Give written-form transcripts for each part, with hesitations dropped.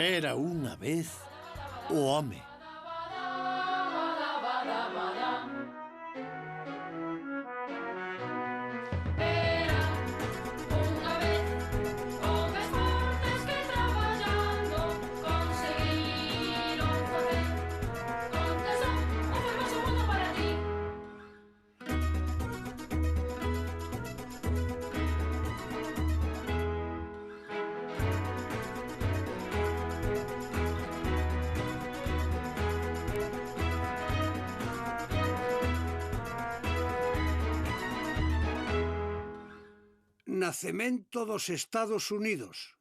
Era unha vez o home. Nacemento dos Estados Unidos.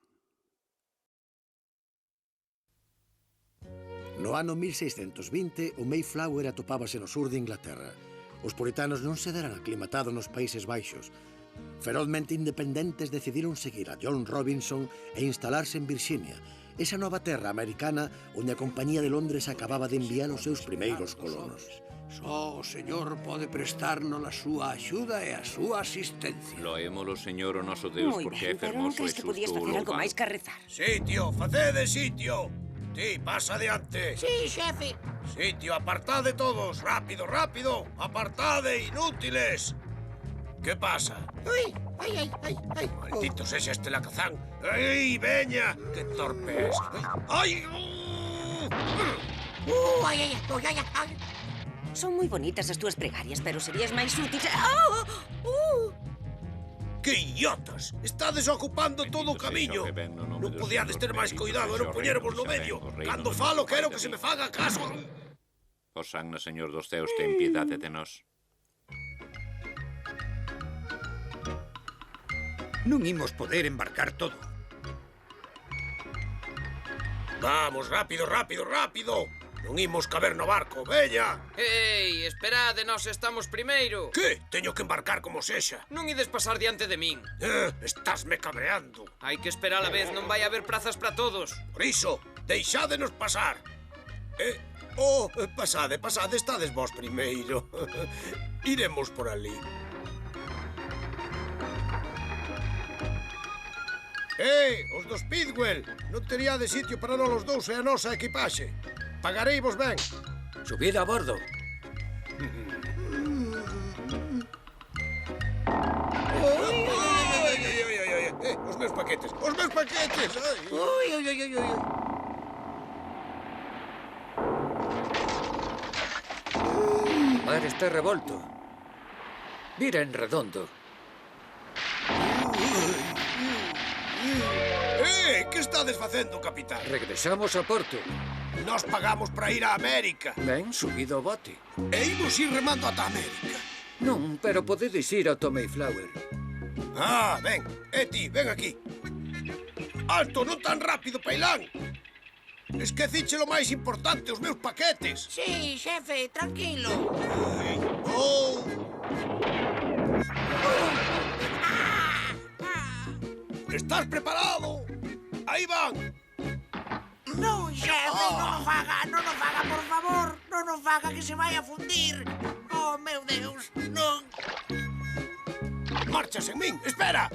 No ano 1620, o Mayflower atopábase no sur de Inglaterra. Os puritanos non se deran aclimatado nos Países Baixos. Ferozmente independentes decidiron seguir a John Robinson e instalarse en Virxinia, esa nova terra americana onde a Compañía de Londres acababa de enviar os seus primeiros colonos. Só o señor pode prestarnos a súa axuda e a súa asistencia. Loémolo, señor, o noso Deus, Moi porque é ben, pero non fermoso e crees que podías xusto o facer algo louvado. máis que rezar? Sitio, facede sitio. Ti, pasa adiante. Sí, xefe. Sitio, apartade todos. Rápido, rápido. Apartade, inútiles. Que pasa? Ui, ai, ai, ai, ai. Maldito sexa este lacazán. Ai, veña, que torpe es. Ai, Ai, ai, ai, ai, ai. Son moi bonitas as túas pregarias, pero serías máis útil... que idiotas. Estades ocupando todo o camiño. Non podíades ter máis cuidado e non poñervos no medio. Cando falo, quero que se me faga caso. O Sagna, señor dos ceos, ten piedade de nós. Non imos poder embarcar todo. Vamos, rápido, rápido, rápido. Non imos caber no barco, veña. Ei, esperade, nós estamos primeiro. Que? Teño que embarcar como sexa. Non ides pasar diante de min. Estásme cabreando. Hai que esperar a vez, non vai haber prazas para todos. Por iso, deixádenos pasar. Pasade, pasade, estades vos primeiro. Iremos por ali. Os do Speedwell, non teríades sitio para nós os dous e a nosa equipaxe. Pagareivos ben. Subid a bordo. Os meus paquetes, os meus paquetes. Ui, ui, ui, ui, ui. O mar está revolto. Vira en redondo. Que estades facendo, capitán? Regresamos a Porto. Nós pagamos para ir a América. Ben, subido o bote. E imos ir remando ata América. Non, pero podedes ir ao Mayflower. Ben. Ti, ven aquí. Alto, non tan rápido, Pailán. Esqueciche lo máis importante, os meus paquetes. Sí, xefe, tranquilo. Estás preparado? Aí van. Non, xefe, non o faga, por favor. Non o faga que se vai a fundir. Oh, meu Deus, non. Marchas en min, espera.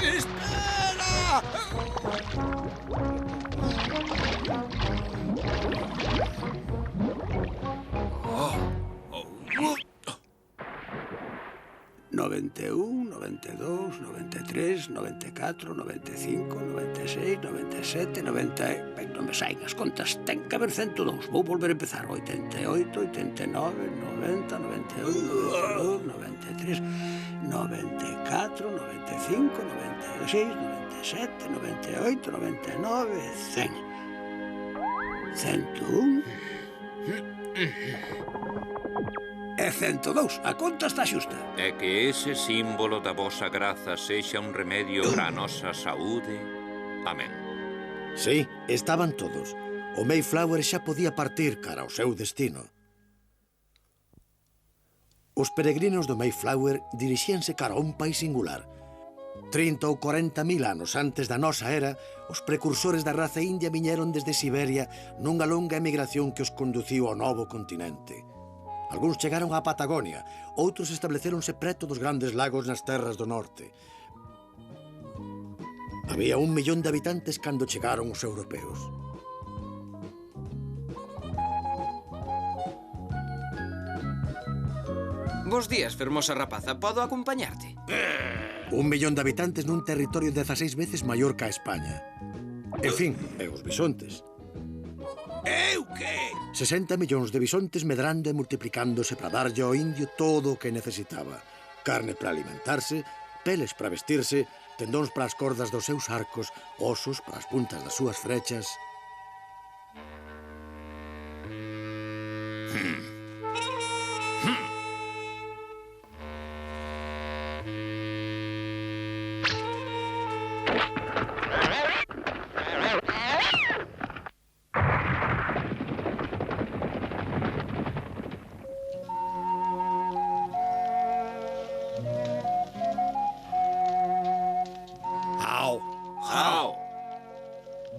¡Espera! 91, 92, 93, 94, 95, 96, 97, 90... Ben, non me saen as contas, ten que haber 102. Vou volver a empezar. 88, 89, 90, 91, 92, 93, 94, 95, 96, 97, 98, 99, 100. 101... E 102, a conta está xusta. E que ese símbolo da vosa graza sexa un remedio para a nosa saúde. Amén. Sí, estaban todos. O Mayflower xa podía partir cara ao seu destino. Os peregrinos do Mayflower dirixíanse cara a un país singular. 30 ou 40 mil anos antes da nosa era, os precursores da raza india viñeron desde Siberia nunha longa emigración que os conduciu ao novo continente. Algúns chegaron á Patagonia, outros estableceronse preto dos grandes lagos nas terras do norte. Había 1 millón de habitantes cando chegaron os europeos. Bos días, fermosa rapaza. Podo acompañarte? 1 millón de habitantes nun territorio 16 veces maior que a España. En fin, e os bisontes. Eu que? 60 millóns de bisontes medrando e multiplicándose para darlle ao indio todo o que necesitaba. Carne para alimentarse, peles para vestirse, tendóns para as cordas dos seus arcos, osos para as puntas das súas frechas.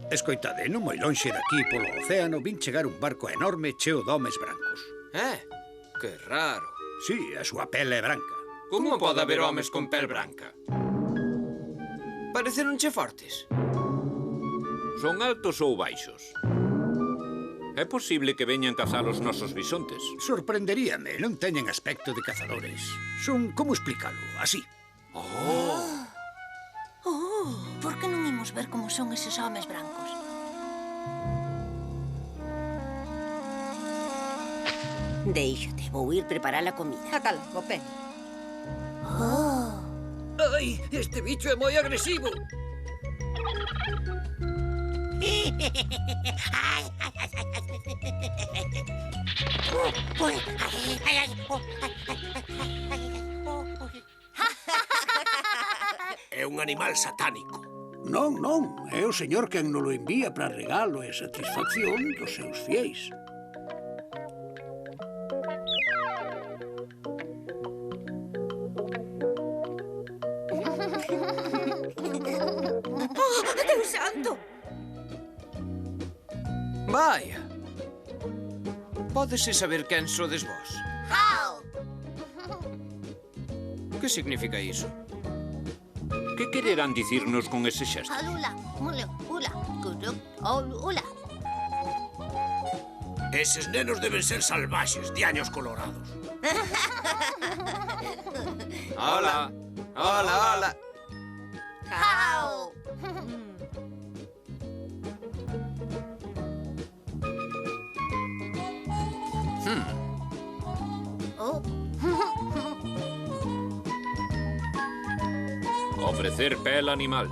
Escoitade, non moi lonxe daqui polo océano vin chegar un barco enorme cheo de homes brancos. Que raro. Sí, a súa pele é branca. Como pode haber homes con pel branca? Pareceronche fortes? Son altos ou baixos? É posible que veñan cazar os nosos bisontes? Sorprenderíame, non teñen aspecto de cazadores. Son, como explicalo, así. Por que non imos ver como son eses homes brancos? Déixate, vou ir preparar a comida. Acala, Pen. Ai, este bicho é moi agresivo. É un animal satánico. Non, non, é o señor quen nolo envía para regalo e satisfacción dos seus fieis. Deus santo! Vaya. Pódese saber quen sodes vos? How? Que significa iso? Que quererán dicirnos con ese xesto? Alula, muleo, ula, kuduk, ula. Eses nenos deben ser salvaxes, diaños colorados. Hola. Hola, hola. How? Oh. Ofrecer pel animal.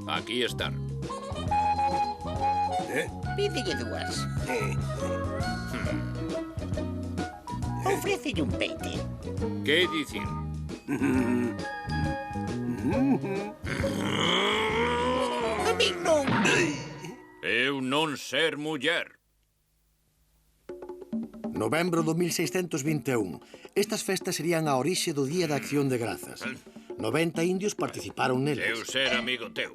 Aquí están. Pídelle dúas. Ofrécelle un peite. Que dicir? A min non. Eu non ser muller. Novembro do 1621. Estas festas serían a orixe do Día da Acción de Grazas. 90 indios participaron Eu neles. ser amigo teu.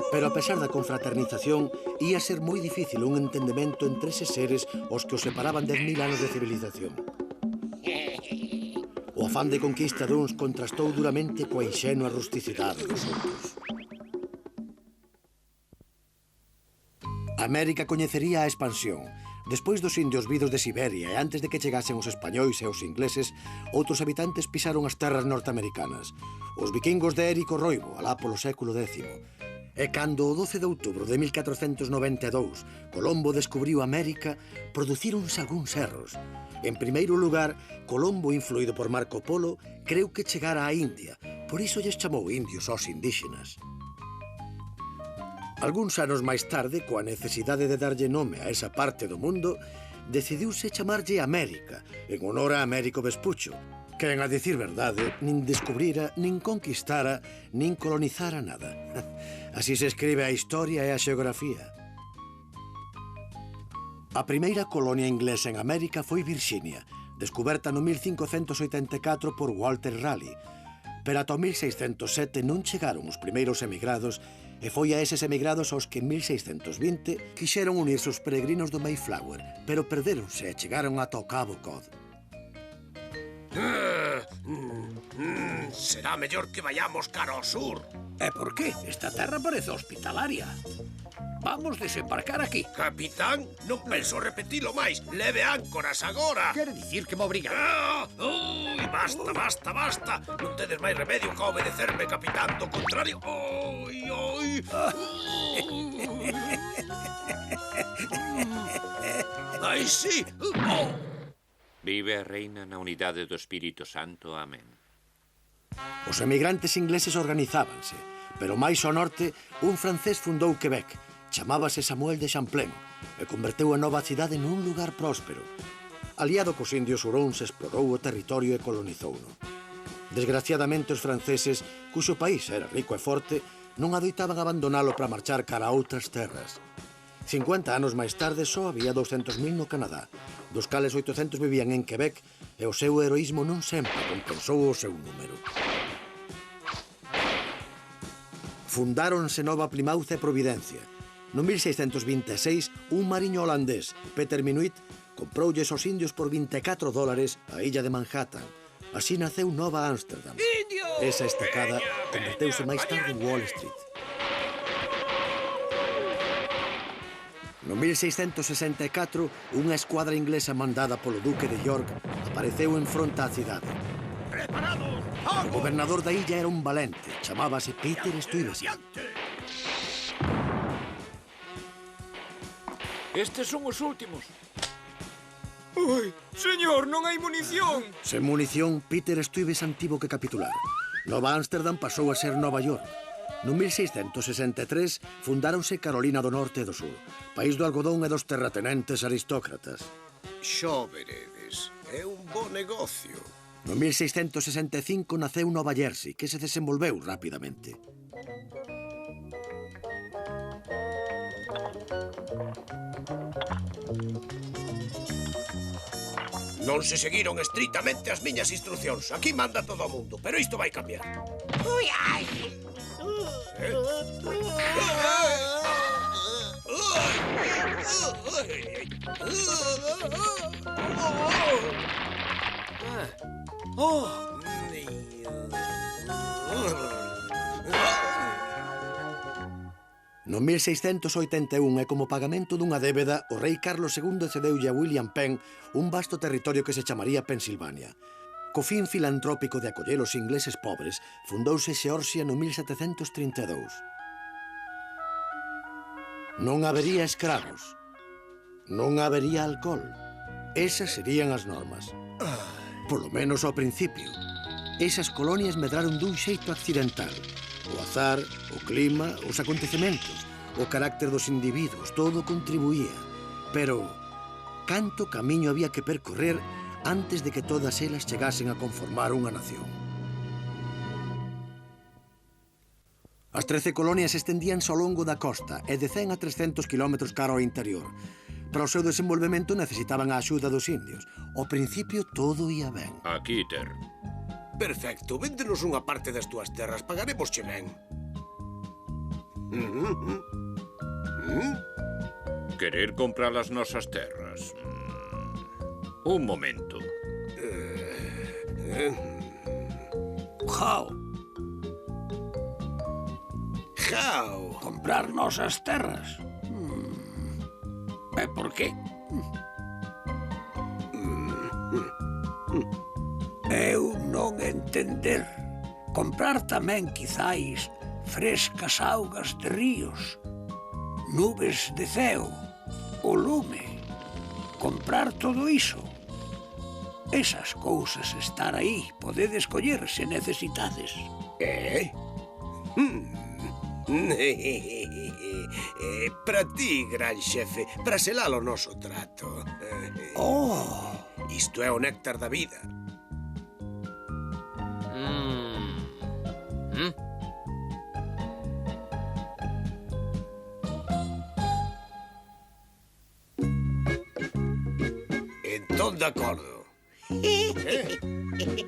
Pero a pesar da confraternización, ia ser moi difícil un entendemento entre eses seres os que os separaban 10.000 anos de civilización. O afán de conquista duns contrastou duramente coa inxenua rusticidade dos outros. América coñecería a expansión. Despois dos indios vidos de Siberia e antes de que chegasen os españois e os ingleses, outros habitantes pisaron as terras norteamericanas. Os vikingos de Érico Roibo, alá polo século X. E cando o 12 de outubro de 1492 Colombo descubriu América, producíronse algúns erros. En primeiro lugar, Colombo, influído por Marco Polo, creu que chegara á India. Por iso lles chamou indios aos indígenas. Algúns anos máis tarde, coa necesidade de darlle nome a esa parte do mundo, decidiuse chamarlle América, en honor a Américo Vespucho, quen, a dicir verdade, nin descubrira, nin conquistara, nin colonizara nada. Así se escribe a historia e a xeografía. A primeira colonia inglesa en América foi Virxinia, descuberta no 1584 por Walter Raleigh. Pero ata o 1607 non chegaron os primeiros emigrados e foi a eses emigrados aos que en 1620 quixeron unirse os peregrinos do Mayflower, pero perderonse e chegaron ata o Cabo Cod. Será mellor que vayamos cara ao sur. E por qué? Esta terra parece hospitalaria. Vamos desembarcar aquí. Capitán, non penso repetilo máis. Leve áncoras agora. Quere dicir que me obriga. Ui, basta. Non tedes máis remedio que obedecerme, capitán. Do contrario... Ui. Ai, sí. Vive a reina na unidade do Espírito Santo. Amén. Os emigrantes ingleses organizábanse, pero máis ao norte, un francés fundou Quebec. Chamábase Samuel de Champlain e converteu a nova cidade nun lugar próspero. Aliado cos indios huróns, explorou o territorio e colonizouno. Desgraciadamente, os franceses, cuxo país era rico e forte, non adoitaban abandonalo para marchar cara a outras terras. 50 anos máis tarde só había 200.000 no Canadá, dos cales 800 vivían en Quebec e o seu heroísmo non sempre compensou o seu número. Fundáronse Nova Plymouth e Providencia. No 1626, un mariño holandés, Peter Minuit, comproulles aos indios por $24 a illa de Manhattan. Así naceu Nova Ámsterdam. Esa estacada converteuse máis tarde en Wall Street. No 1664, unha escuadra inglesa mandada polo Duque de York apareceu en fronte á cidade. ¡Preparados! O gobernador da illa era un valente, chamábase Peter Stuyvesant. Estes son os últimos. Ui, señor, non hai munición. Sen munición, Peter Stuyvesant tivo que capitular. Nova Ámsterdam pasou a ser Nova York. No 1663 fundáronse Carolina do Norte e do Sur, país do algodón e dos terratenentes aristócratas. Xo veredes, é un bo negocio. No 1665 naceu Nova Jersey, que se desenvolveu rapidamente. Non se seguiron estritamente as miñas instruccións. Aquí manda todo o mundo, pero isto vai cambiar. Ui, ai. No 1681, e como pagamento dunha débeda, o rei Carlos II cedeulle a William Penn un vasto territorio que se chamaría Pensilvania. Co fin filantrópico de acoller os ingleses pobres, fundouse Xeorxia no 1732. Non habería escravos. Non habería alcohol. Esas serían as normas. Polo menos ao principio. Esas colonias medraron dun xeito accidental. O azar, o clima, os acontecementos, o carácter dos individuos, todo contribuía. Pero, canto camiño había que percorrer antes de que todas elas chegasen a conformar unha nación? As 13 colonias estendíanse ao longo da costa e de 100 a 300 kilómetros cara ao interior. Para o seu desenvolvemento necesitaban a axuda dos indios. Ao principio todo ia ben. Aquí, Ter. Perfecto, véndenos unha parte das túas terras, pagaremos che ben. Querer comprar as nosas terras. Un momento. Jao, Jao. comprar nosas terras. E por qué? Eu non entender. Comprar tamén, quizáis, frescas augas de ríos, nubes de ceo, o lume. Comprar todo iso. Esas cousas estar aí, podedes coller se necesitades. Para ti, gran xefe, para selar o noso trato. Isto é o néctar da vida. Entón, de acordo.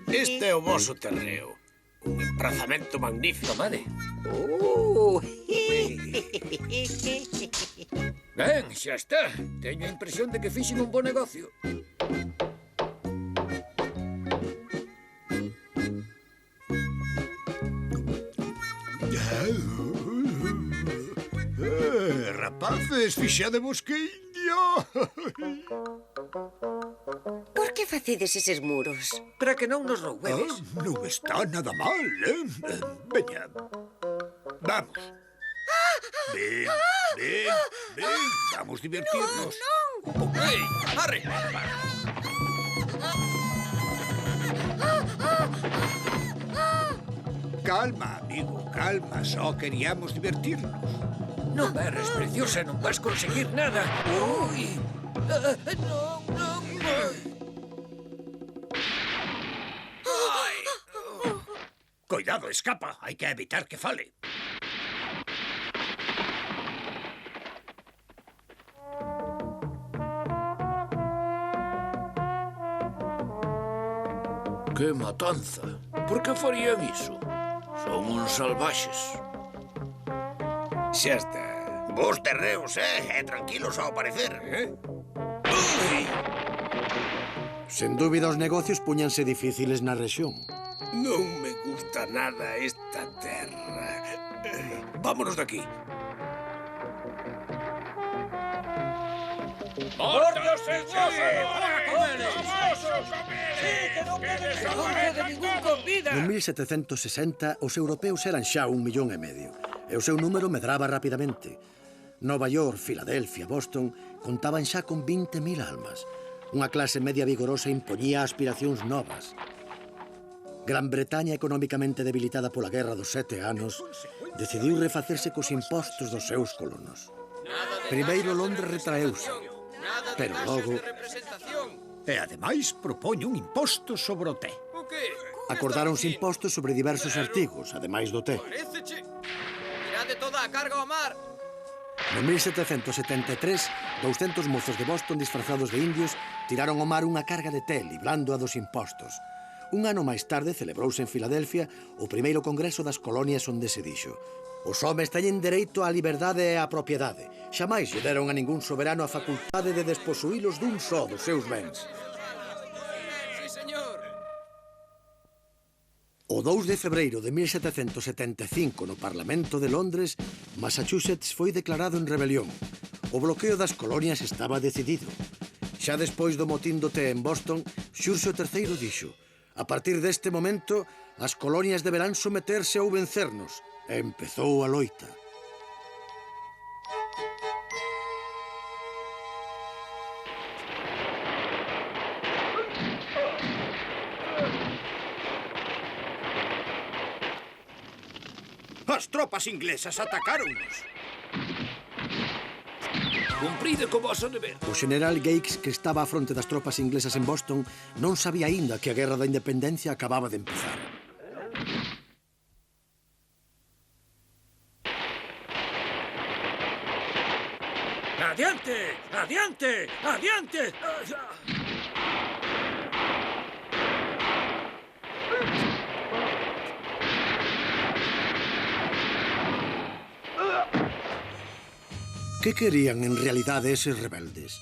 Este é o voso terreo. Un emprazamento magnífico. Tomade. Ben, xa está. Teño a impresión de que fixen un bo negocio. Rapaces, fixadevos que indio. Por que facedes eses muros? Para que non nos roubedes. Non está nada mal, Veña. Vamos. Ven, ven, ven. Vamos divertirnos. Ei, arre! Calma, amigo, calma. Só queríamos divertirnos. Non berres, preciosa, non vas conseguir nada. Ui! Non, non. Ai. Cuidado, escapa. Hai que evitar que fale. Que matanza! Por que farían iso? Son uns salvaxes. Xa está. Vos terreos, tranquilos ao parecer, Ui! Sen dúbida, os negocios puñanse difíciles na rexión. Non me gusta nada esta terra. Vámonos de aquí. ¡Mortos en de ningún con vida! No 1760, os europeos eran xa 1,5 millón, e o seu número medraba rapidamente. Nova York, Filadelfia, Boston contaban xa con 20.000 almas. Unha clase media vigorosa impoñía aspiracións novas. Gran Bretaña, economicamente debilitada pola Guerra dos 7 anos, decidiu refacerse cos impostos dos seus colonos. Primeiro Londres retraeuse, pero logo E ademais propoñe un imposto sobre o té. O que? acordáronse impostos sobre diversos artigos, ademais do té. Paréceche? Tirade toda a carga ao mar. No 1773, 200 mozos de Boston disfrazados de indios tiraron ao mar unha carga de té, librándoa dos impostos. Un ano máis tarde celebrouse en Filadelfia o primeiro congreso das colonias onde se dixo: os homes teñen dereito á liberdade e á propiedade. Xamais lle deron a ningún soberano a facultade de desposuílos dun só dos seus bens. Sí, señor. O 2 de febreiro de 1775, no Parlamento de Londres, Massachusetts foi declarado en rebelión. O bloqueo das colonias estaba decidido. Xa despois do motín do té en Boston, Xurxo III dixo: a partir deste momento, as colonias deberán someterse ou vencernos. E empezou a loita. As tropas inglesas atacáronnos. Cumpride co vosso deber. O general Gates, que estaba á fronte das tropas inglesas en Boston, non sabía aínda que a Guerra da Independencia acababa de empezar. ¡Adiante! ¡Adiante! ¡Adiante! Que querían en realidade eses rebeldes?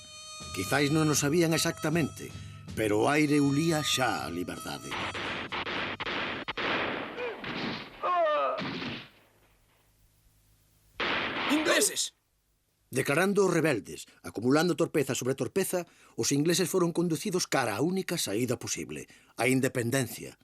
Quizáis non o sabían exactamente, pero o aire ulía xa a liberdade. ¡Ingleses! Declarando os rebeldes, acumulando torpeza sobre torpeza, os ingleses foron conducidos cara á única saída posible, a independencia.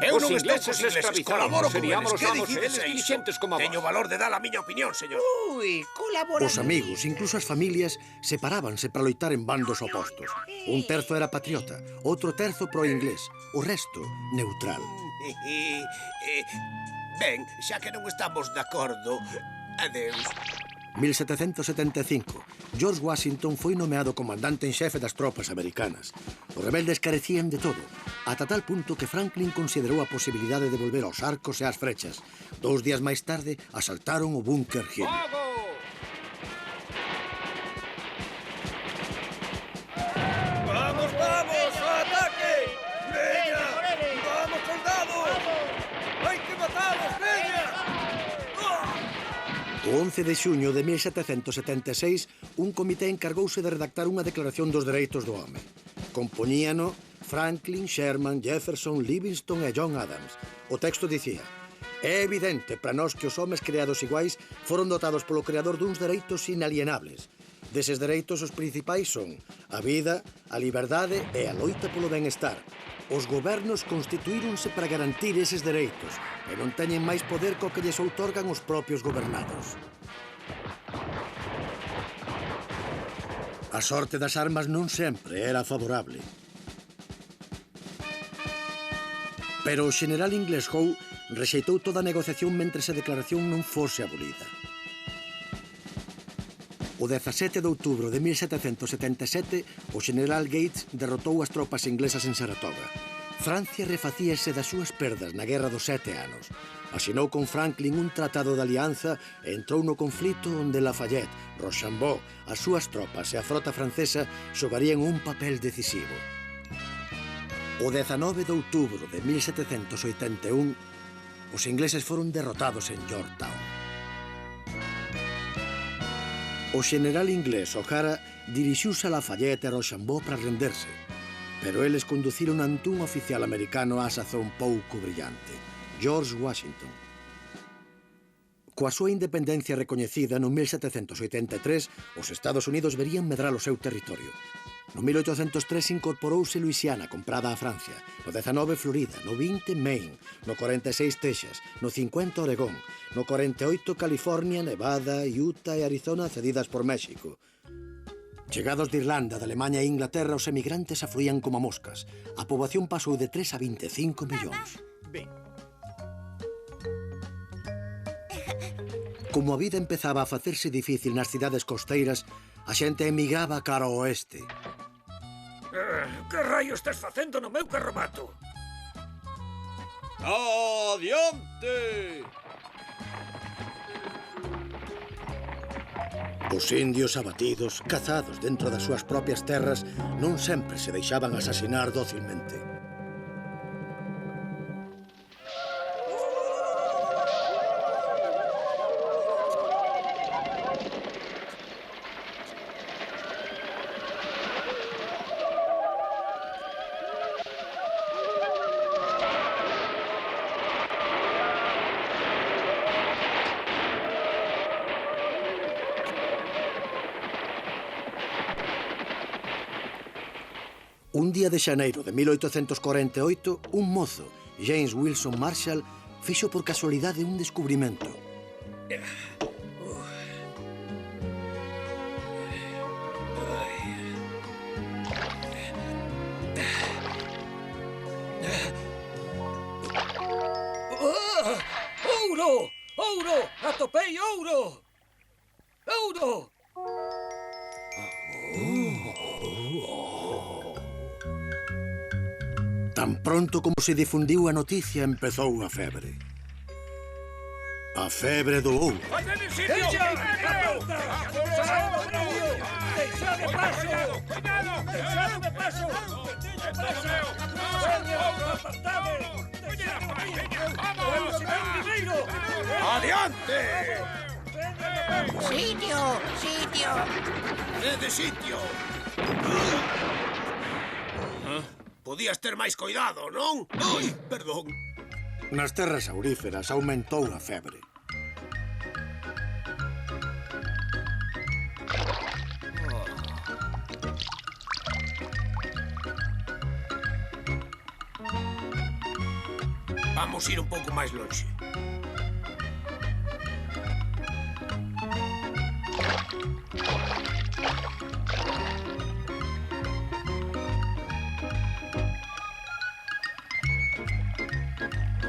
Eu non Os estou ingleses cos ingleses, escravizaron, colaboro con seríamos eles. Que amos dicides eles a iso? dilixentes como Teño vos. valor de dar a miña opinión, señor. Ui, colabora. Os amigos, incluso as familias, separábanse para loitar en bandos opostos. Un terzo era patriota, outro terzo pro-inglés, o resto neutral. Ben, xa que non estamos de acordo, adeus. 1775, George Washington foi nomeado comandante en xefe das tropas americanas. Os rebeldes carecían de todo, ata tal punto que Franklin considerou a posibilidade de volver aos arcos e ás frechas. 2 días máis tarde, asaltaron o Bunker Hill. ¡Vamos, vamos! ¡Ao ataque! ¡Veña! ¡Vamos, soldados! ¡Hai que matalos, veña! O 11 de xuño de 1776, un comité encargouse de redactar unha declaración dos dereitos do home. Compoñíano Franklin, Sherman, Jefferson, Livingston e John Adams. O texto dicía: é evidente para nós que os homes creados iguais foron dotados polo Creador duns dereitos inalienables. Deses dereitos os principais son a vida, a liberdade e a loita polo benestar. Os gobernos constituíronse para garantir eses dereitos e non teñen máis poder co que lles outorgan os propios gobernados. A sorte das armas non sempre era favorable. Pero o xeneral inglés Howe rexeitou toda a negociación mentres a declaración non fose abolida. O 17 de outubro de 1777, o xeneral Gates derrotou as tropas inglesas en Saratoga. Francia refacíase das súas perdas na Guerra dos 7 anos. Asinou con Franklin un tratado de alianza e entrou no conflito onde Lafayette, Rochambeau, as súas tropas e a frota francesa xogarían un papel decisivo. O 19 de outubro de 1781, os ingleses foron derrotados en Yorktown. O xeneral inglés O'Hara dirixiuse a Lafayette e Rochambeau para renderse, pero eles conduciron ante un oficial americano á sazón pouco brillante, George Washington. Coa súa independencia recoñecida no 1783, os Estados Unidos verían medrar o seu territorio. No 1803 incorporouse Luisiana, comprada a Francia, no 19 Florida, no 20 Maine, no 46 Texas, no 50 Oregón, no 48 California, Nevada, Utah e Arizona cedidas por México. Chegados de Irlanda, de Alemanha e Inglaterra, os emigrantes afluían como moscas. A poboación pasou de 3 a 25 millóns. Como a vida empezaba a facerse difícil nas cidades costeiras, a xente emigraba cara ao oeste. Que raio estás facendo no meu carromato? Adiante! Os indios abatidos, cazados dentro das súas propias terras, non sempre se deixaban asasinar dócilmente. Un día de xaneiro de 1848, un mozo, James Wilson Marshall, fixo por casualidade un descubrimento. Ouro! Ouro! Atopei ouro! Ouro! Tan pronto como se difundiu a noticia, empezou a febre. A febre do ouro. Deixade paso! Deixade paso! Adiante! Sitio, sitio. De sitio! Podías ter máis coidado, non? Ai, perdón. Nas terras auríferas aumentou a febre. Vamos ir un pouco máis lonxe.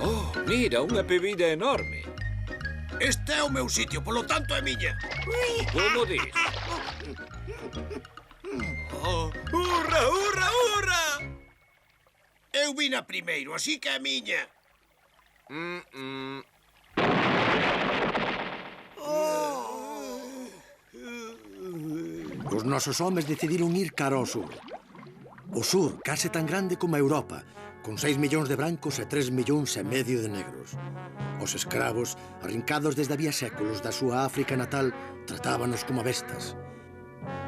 Oh, mira, unha bebida enorme. Este é o meu sitio, polo tanto é miña. Como dis? Hurra, hurra, hurra! Eu vina primeiro, así que é miña. Os nosos homes decidiron ir cara ao sur. O sur, case tan grande como a Europa, con 6 millóns de brancos e 3 millóns e medio de negros. Os escravos, arrincados desde había séculos da súa África natal, tratábanos como bestas.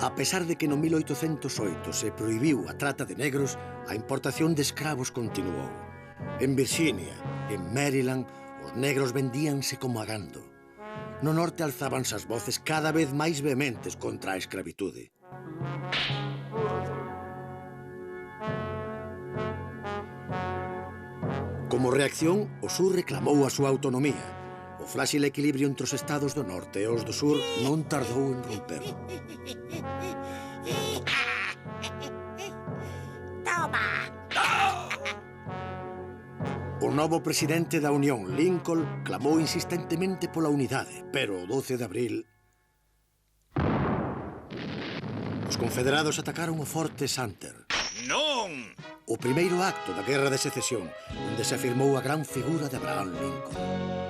A pesar de que no 1808 se prohibiu a trata de negros, a importación de escravos continuou. En Virginia, en Maryland, os negros vendíanse como a gando. No norte alzábanse as voces cada vez máis vehementes contra a escravitude. Como reacción, o sur reclamou a súa autonomía. O frágil equilibrio entre os estados do norte e os do sur non tardou en romper. Toma! O novo presidente da Unión, Lincoln, clamou insistentemente pola unidade, pero o 12 de abril os confederados atacaron o Forte Sumter. Non! O primeiro acto da Guerra de Secesión, onde se afirmou a gran figura de Abraham Lincoln.